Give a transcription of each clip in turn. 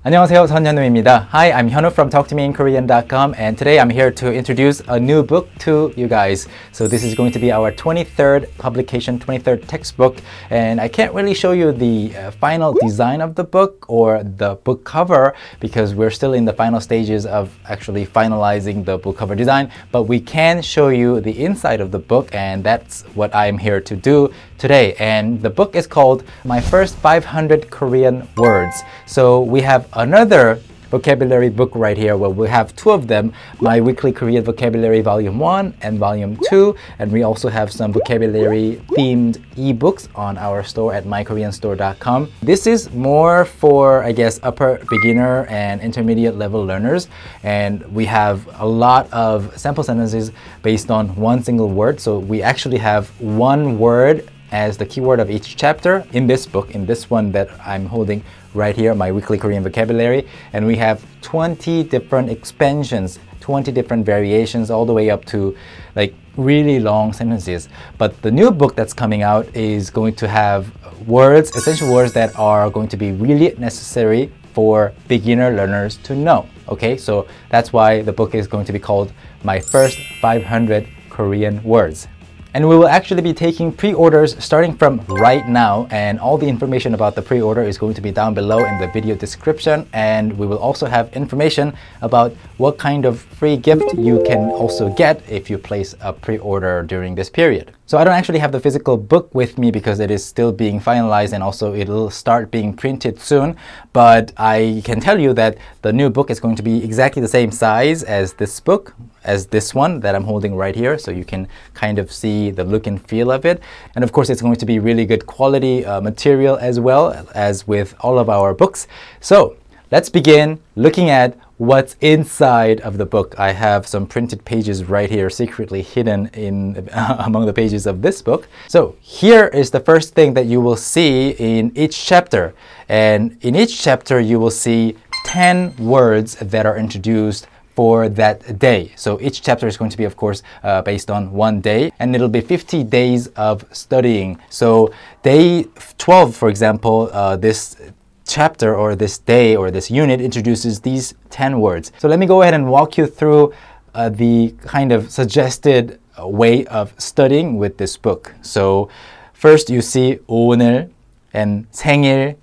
안녕하세요, 전현우입니다. Hi, I'm Hyunwoo from TalkToMeInKorean.com, and today I'm here to introduce a new book to you guys. So this is going to be our 23rd publication, 23rd textbook, and I can't really show you the final design of the book or the book cover because we're still in the final stages of actually finalizing the book cover design, but we can show you the inside of the book, and that's what I'm here to do today. And the book is called My First 500 Korean Words. So we have another vocabulary book right here where we have two of them, My Weekly Korean Vocabulary Volume 1 and Volume 2, and we also have some vocabulary themed ebooks on our store at mykoreanstore.com. This is more for, I guess, upper beginner and intermediate level learners, and we have a lot of sample sentences based on one single word. So we actually have one word as the keyword of each chapter in this book, in this one that I'm holding right here, My Weekly Korean Vocabulary. And we have 20 different expansions, 20 different variations, all the way up to like really long sentences. But the new book that's coming out is going to have words, essential words that are going to be really necessary for beginner learners to know. Okay, so that's why the book is going to be called My First 500 Korean Words. And we will actually be taking pre-orders starting from right now, and all the information about the pre-order is going to be down below in the video description, and we will also have information about what kind of free gift you can also get if you place a pre-order during this period. So I don't actually have the physical book with me because it is still being finalized, and also it'll start being printed soon, but I can tell you that the new book is going to be exactly the same size as this book, as this one that I'm holding right here, so you can kind of see the look and feel of it. And of course it's going to be really good quality material as well as with all of our books. So let's begin looking at what's inside of the book. I have some printed pages right here secretly hidden in among the pages of this book. So here is the first thing that you will see in each chapter, and in each chapter you will see 10 words that are introduced for that day. So each chapter is going to be, of course, based on one day, and it'll be 50 days of studying. So day 12, for example, this chapter or this day or this unit introduces these 10 words. So let me go ahead and walk you through the kind of suggested way of studying with this book. So first you see 오늘 and 생일,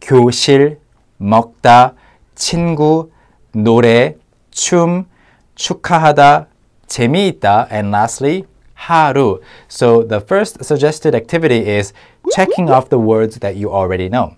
교실, 먹다, 친구, 노래, 춤, 축하하다, 재미있다, and lastly, 하루. So the first suggested activity is checking off the words that you already know.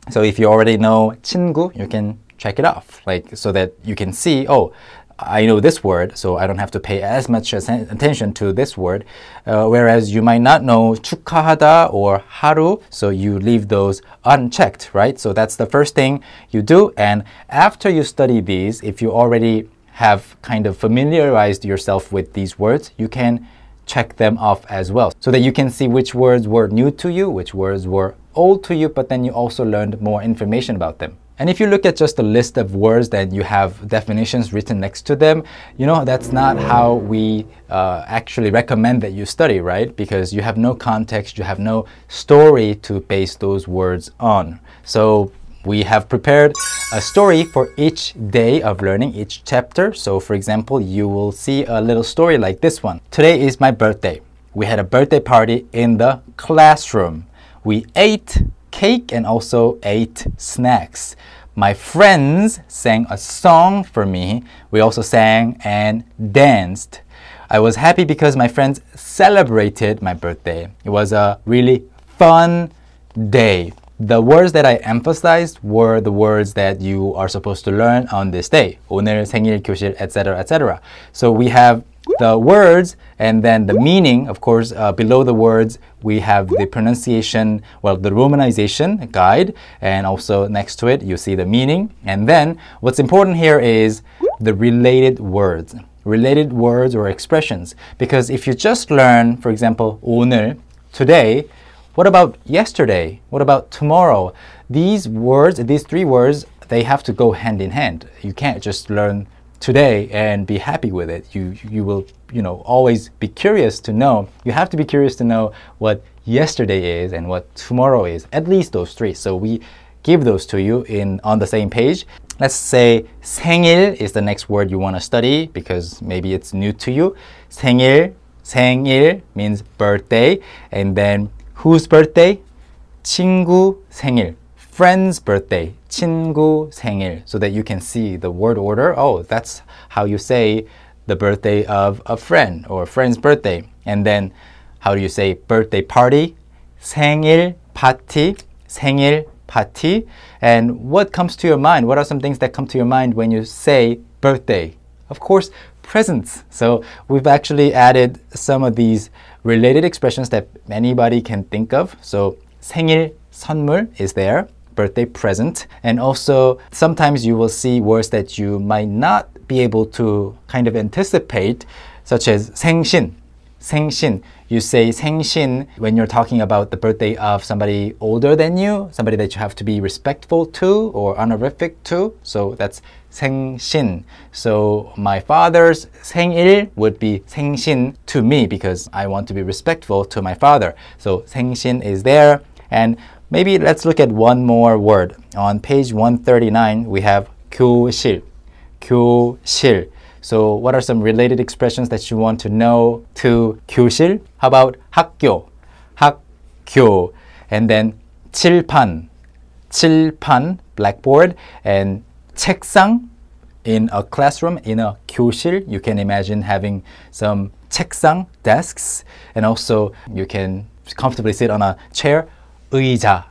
So if you already know 친구, you can check it off, like so that you can see, oh, I know this word, so I don't have to pay as much attention to this word. Whereas you might not know 축하하다 or 하루, so you leave those unchecked, right? So that's the first thing you do. And after you study these, if you already have kind of familiarized yourself with these words, you can check them off as well, so that you can see which words were new to you, which words were old to you, but then you also learned more information about them. And if you look at just a list of words that you have definitions written next to them, you know, that's not how we actually recommend that you study, right? Because you have no context, you have no story to base those words on. So we have prepared a story for each day of learning, each chapter. So for example, you will see a little story like this one. Today is my birthday. We had a birthday party in the classroom. We ate cake and also ate snacks. My friends sang a song for me. We also sang and danced. I was happy because my friends celebrated my birthday. It was a really fun day. The words that I emphasized were the words that you are supposed to learn on this day. 오늘, 생일, 교실, etc., etc. So we have the words and then the meaning. Of course, below the words we have the pronunciation, well, the romanization guide, and also next to it you see the meaning. And then what's important here is the related words or expressions, because if you just learn, for example, 오늘, today, what about yesterday? What about tomorrow? These words, these three words, they have to go hand in hand. You can't just learn today and be happy with it. You will, always be curious to know. You have to be curious to know what yesterday is and what tomorrow is, at least those three. So we give those to you on the same page. Let's say 생일 is the next word you want to study because maybe it's new to you. 생일 means birthday. And then whose birthday? 친구 생일. Friend's birthday. 친구 생일. So that you can see the word order. Oh, that's how you say the birthday of a friend or a friend's birthday. And then how do you say birthday party? 생일 파티. 생일 party. And what comes to your mind? What are some things that come to your mind when you say birthday? Of course, presents. So we've actually added some of these related expressions that anybody can think of. So 생일 선물 is there, birthday present. And also sometimes you will see words that you might not be able to kind of anticipate, such as 생신. 생신. You say 생신 when you're talking about the birthday of somebody older than you, somebody that you have to be respectful to or honorific to. So that's 생신. So my father's 생일 would be 생신 to me because I want to be respectful to my father. So 생신 is there. And maybe let's look at one more word. On page 139, we have 교실. 교실. So what are some related expressions that you want to know to 교실? How about 학교? 학교. And then 칠판. 칠판, blackboard. And 책상, in a classroom, in a 교실, you can imagine having some 책상, desks. And also you can comfortably sit on a chair. 의자.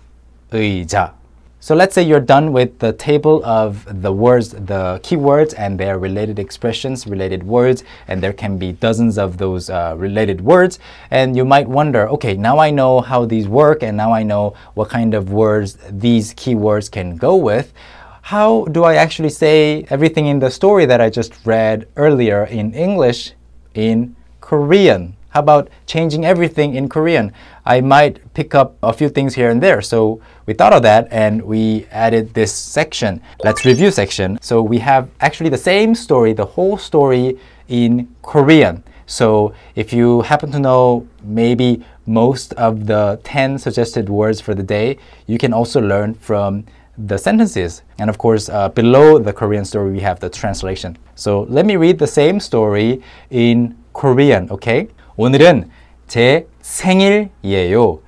의자. So let's say you're done with the table of the words, the keywords and their related expressions, related words, and there can be dozens of those related words. And you might wonder, okay, now I know how these work and now I know what kind of words these keywords can go with. How do I actually say everything in the story that I just read earlier in English in Korean? How about changing everything in Korean? I might pick up a few things here and there. So we thought of that and we added this section. Let's review section. So we have actually the same story, the whole story in Korean. So if you happen to know maybe most of the 10 suggested words for the day, you can also learn from the sentences. And of course, below the Korean story, we have the translation. So let me read the same story in Korean, okay? 오늘은 제 생일이에요.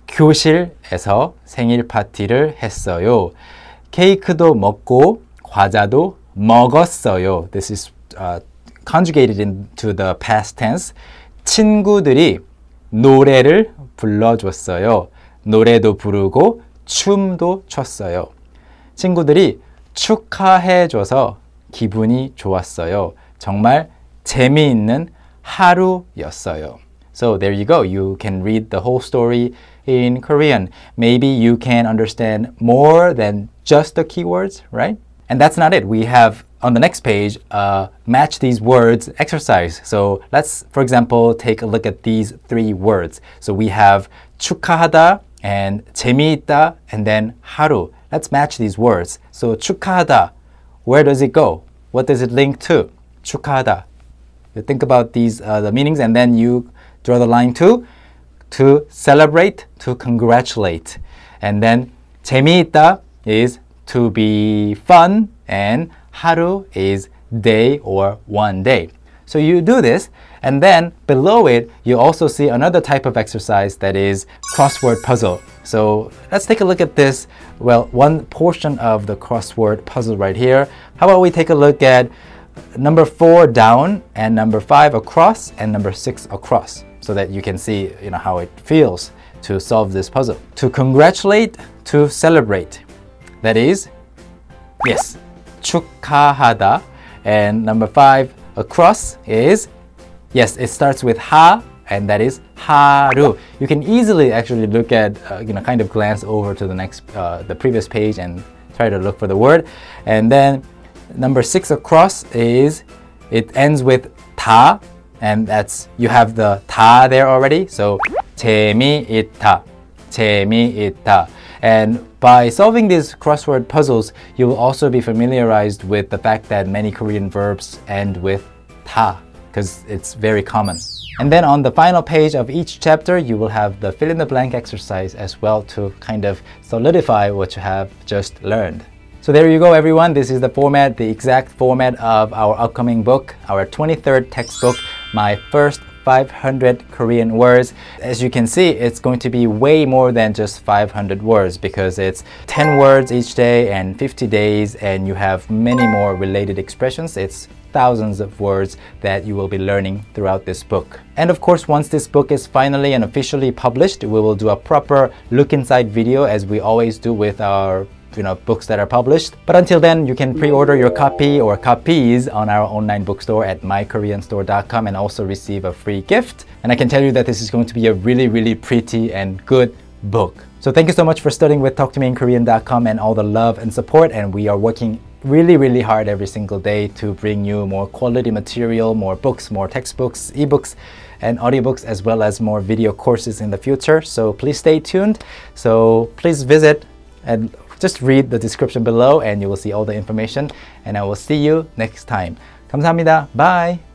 교실에서 생일 파티를 했어요. 케이크도 먹고 과자도 먹었어요. This is conjugated into the past tense. 친구들이 노래를 불러줬어요. 노래도 부르고 춤도 췄어요. 친구들이 축하해줘서 기분이 좋았어요. 정말 재미있는 하루였어요. So there you go. You can read the whole story in Korean. Maybe you can understand more than just the keywords, right? And that's not it. We have on the next page match these words exercise. So let's, for example, take a look at these three words. So we have 축하하다 and 재미있다 and then 하루. Let's match these words. So 축하하다, where does it go? What does it link to? 축하하다. You think about these the meanings and then you draw the line to celebrate, to congratulate. And then 재미있다 is to be fun and 하루 is day or one day. So you do this and then below it you also see another type of exercise that is crossword puzzle. So let's take a look at this. Well, one portion of the crossword puzzle right here. How about we take a look at number 4 down and number 5 across and number 6 across so that you can see how it feels to solve this puzzle. To congratulate, to celebrate. That is, yes, 축하하다. And number 5 across is, yes, it starts with 하 and that is 하루. You can easily actually look at, kind of glance over to the previous page and try to look for the word. And then number 6 across is, it ends with 다, and that's, you have the 다 there already. So 재미있다, 재미있다. And by solving these crossword puzzles, you will also be familiarized with the fact that many Korean verbs end with 다. because it's very common. And then on the final page of each chapter, you will have the fill in the blank exercise as well to kind of solidify what you have just learned. So there you go, everyone. This is the format, the exact format of our upcoming book, our 23rd textbook, My First 500 Korean Words. As you can see, it's going to be way more than just 500 words because it's 10 words each day and 50 days, and you have many more related expressions. It's thousands of words that you will be learning throughout this book. And of course, once this book is finally and officially published, we will do a proper look inside video as we always do with our books that are published. But until then, you can pre-order your copy or copies on our online bookstore at mykoreanstore.com and also receive a free gift. And I can tell you that this is going to be a really, really pretty and good book. So thank you so much for studying with talktomeinkorean.com and all the love and support. And we are working really, really hard every single day to bring you more quality material, more books, more textbooks, ebooks, and audiobooks, as well as more video courses in the future. So please stay tuned. So please visit and just read the description below and you will see all the information. And I will see you next time. 감사합니다. Bye.